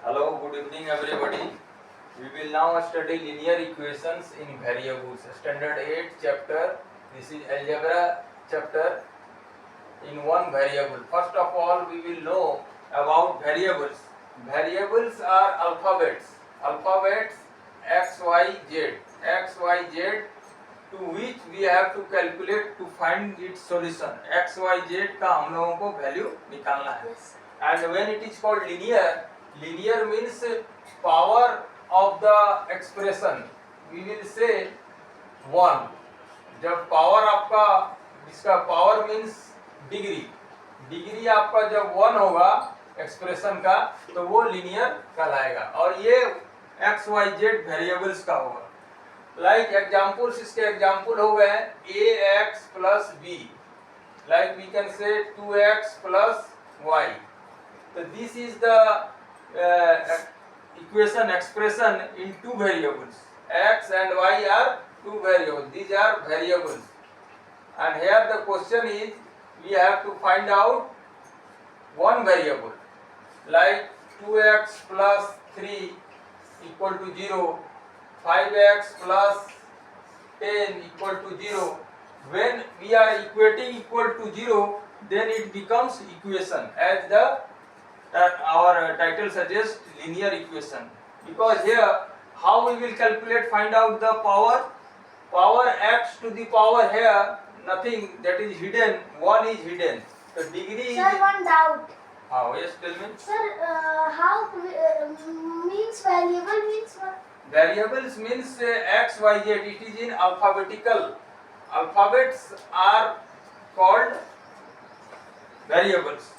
Hello, good evening everybody. We will now study linear equations in variables. Standard 8 chapter. This is algebra chapter in one variable. First of all, we will know about variables. Variables are alphabets. Alphabets x, y, z. X, y, z to which we have to calculate to find its solution. X, y, z का हम लोगों को value निकालना है. Yes. And when it is called linear, linear means power of the expression. We will say 1. जब power आपका, इसका power means degree, degree आपका जब 1 होगा एक्सप्रेशन का तो वो linear कहलाएगा. और ये x, y, z वेरिएबल्स का होगा. लाइक एग्जाम्पल्स, इसके एग्जाम्पल हो गए ax plus b. Like we can say 2x plus y. So this is the equation expression in two variables. X and y are two variables. These are variables. And here the question is we have to find out one variable. Like 2x plus 3 equal to 0. 5x plus 10 equal to 0. When we are equating equal to 0, then it becomes equation, as the our title suggests, linear equation. Because here how we will calculate, find out the power x to the power, here nothing that is hidden, 1 is hidden. The degree Sir, is one doubt. how? Yes, tell me. Sir, how means variable means what? Variables means x, y, z. It is in alphabetical. Alphabets are called variables,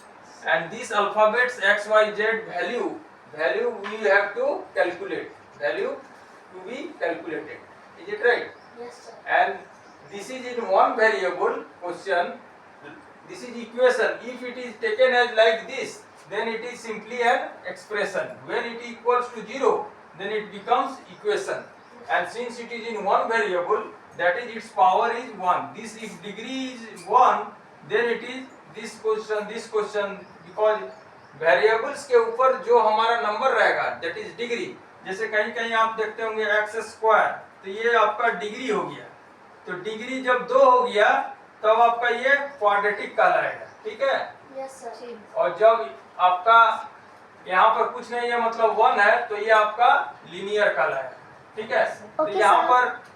and these alphabets x, y, z value we have to calculate. Value to be calculated. Is it right? Yes, sir. And this is in one variable question. This is equation. If it is taken as like this, then it is simply an expression. When it equals to 0, then it becomes equation. And since it is in one variable, that is its power is 1. This, if degree is 1, then it is this question, because variables के ऊपर जो हमारा number रहेगा, that is degree. जैसे कहीं कहीं आप देखते होंगे x स्क्वायर, तो ये आपका डिग्री हो गया. तो डिग्री जब 2 हो गया तब आपका ये क्वाड्रेटिक कहलाएगा. ठीक है? Yes, sir. और जब आपका यहाँ पर कुछ नहीं है, मतलब 1 है, तो ये आपका लीनियर कहलाएगा. ठीक है? तो Okay, यहाँ sir. पर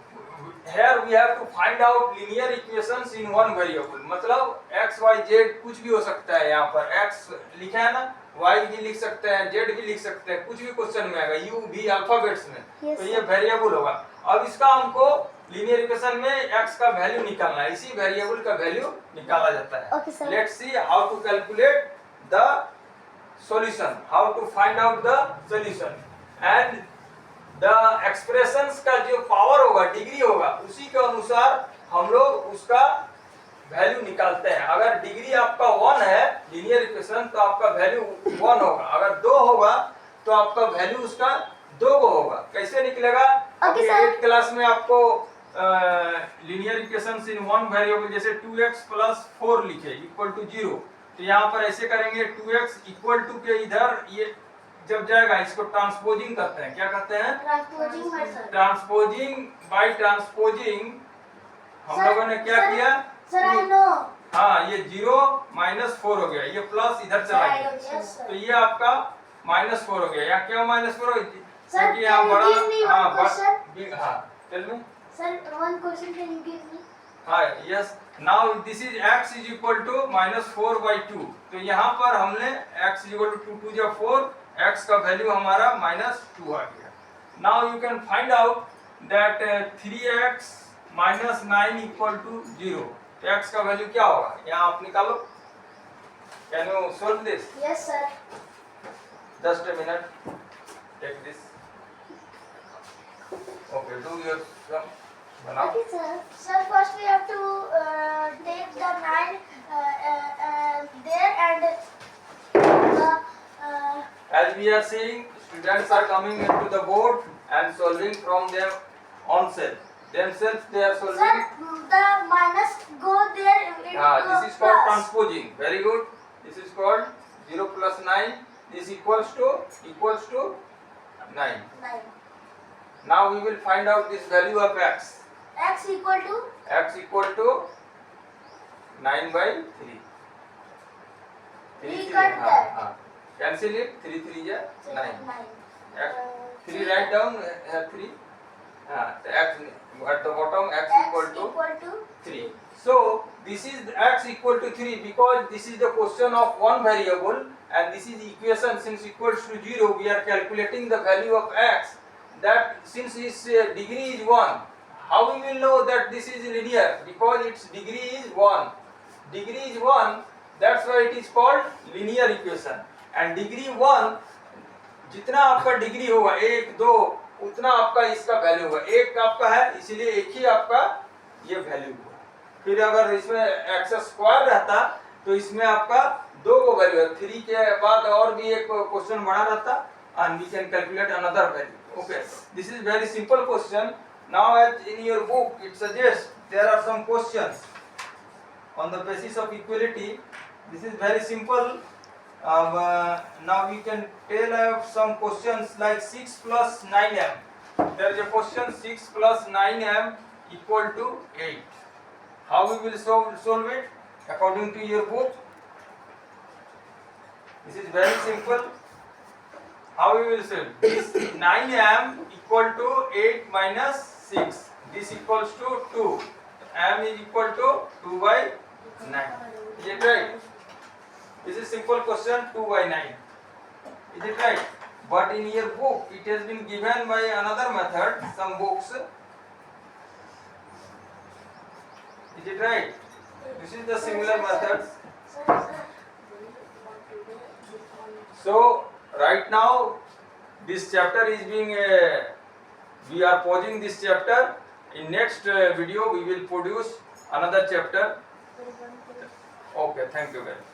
here we have to find out linear equations in one variable. मतलब x, y, z कुछ भी हो सकता है. यहाँ पर x लिखा है ना, y भी लिख सकते हैं, z भी लिख सकते हैं, कुछ भी क्वेश्चन में आएगा, u भी अल्फाबेट्स में. Yes, तो sir. ये वेरिएबल होगा. अब इसका हमको लीनियर इक्वेशन में x का वैल्यू निकालना है. इसी वेरिएबल का वैल्यू निकाला जाता है. Okay, sir. Let's see how to calculate the solution, how to find out the solution. And the expressions का जो पावर होगा, डिग्री होगा, उसी के अनुसार हम लोग उसका वैल्यू निकालते हैं. अगर डिग्री आपका 1 है लीनियर इक्वेशन, तो आपका वैल्यू 1 होगा. अगर 2 होगा तो आपका वैल्यू उसका 2 होगा. कैसे निकलेगा? Okay, sir. 8th क्लास में आपको linear equations in one variable, जैसे 2x plus 4 लिखे इक्वल टू 0, तो यहाँ पर ऐसे करेंगे 2x इक्वल टू के इधर ये जब जाएगा, इसको ट्रांसपोजिंग करते हैं. क्या कहते हैं? Transposing method. Transposing. By transposing हम Sir, लोगों ने क्या sir, किया? Sir, I know. हाँ, ये 0 -4 हो गया, ये प्लस इधर चला गया, Yes, sir. तो ये आपका -4 हो गया. यहाँ क्यों -4 हो गया? Sir, क्योंकि यहाँ can you बड़ा, give me one हाँ question? हाँ, tell me. Sir, one question can you give me? हाँ, yes. Now this is x is equal to -4/2. तो यहाँ पर हमने x is equal to 2 × 4, x का वैल्यू हमारा -2 आ गया. Now you can find out that 3x - 9 equal to 0. तो x का वैल्यू क्या होगा? यहाँ आप निकालो. Can you solve this? Yes, sir. Just a minute, take this. Okay, do your sum. बनाओ. Okay, sir. Sir, first we have to take the 9 there and As we are seeing, students are coming into the board and solving from their own self. Themselves they are solving. sir, the minus go there. It This is called plus. transposing. Very good. This is called 0 plus 9 this equals to 9. 9. Now we will find out this value of x. X equal to X equal to 9 by 3. We cut that. Cancel it. 3 3 is 9. 9. X, 3 write down 3. So x at the bottom x equal to 3. So this is x equal to 3 because this is the question of one variable and this is equation. Since equals to 0, we are calculating the value of x. That since its degree is 1, how we will know that this is linear? Because its degree is 1. Degree is 1, that's why it is called linear equation. And degree 1, जितना आपका degree होगा 1 2 उतना आपका इसका value होगा. 1 आपका है इसलिए एक ही आपका ये वैल्यू होगा. फिर अगर इसमें एक्स स्क्वायर रहता तो इसमें आपका 2 को वैल्यू है. 3 के बाद और भी एक क्वेश्चन बड़ा रहता and we can calculate another value. Okay, this is very simple question. Now as in your book it suggests there are some questions on the basis of equality. This is very simple. Now we can tell some questions like 6 plus 9m. There is a question 6 plus 9m equal to 8. How we will solve it according to your book? This is very simple. How we will solve? This 9m equal to 8 minus 6. This equals to 2. M is equal to 2 by 9. Is it right? This is simple question 2 by 9. Is it right? But in your book it has been given by another method, some books. Is it right? This is the similar method. So right now this chapter is being we are pausing this chapter. In next video we will produce another chapter. Okay, thank you very much.